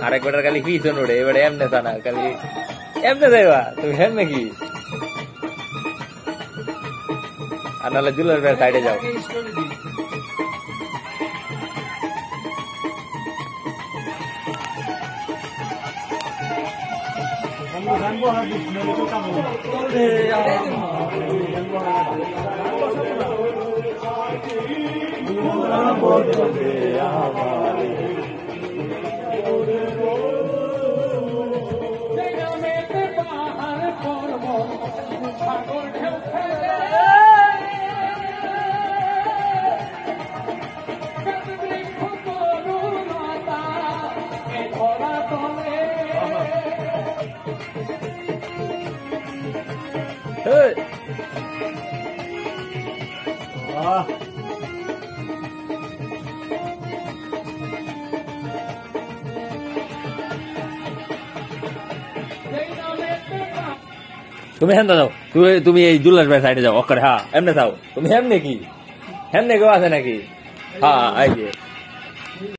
আরেক বেটার খালি পিছন উঠে এবারে এমনে তা না খালি এমনে যাইবা তুমি হেন নাকি আর নাহলে জুলার বেড়ার সাইডে যাও তুমি হেন যাও তুমি এই জুলাস ভাই সাইডে যাও অকারে হ্যাঁ এমনে যাও তুমি হেমনে কি হেমনে কেউ আছে নাকি হ্যাঁ আই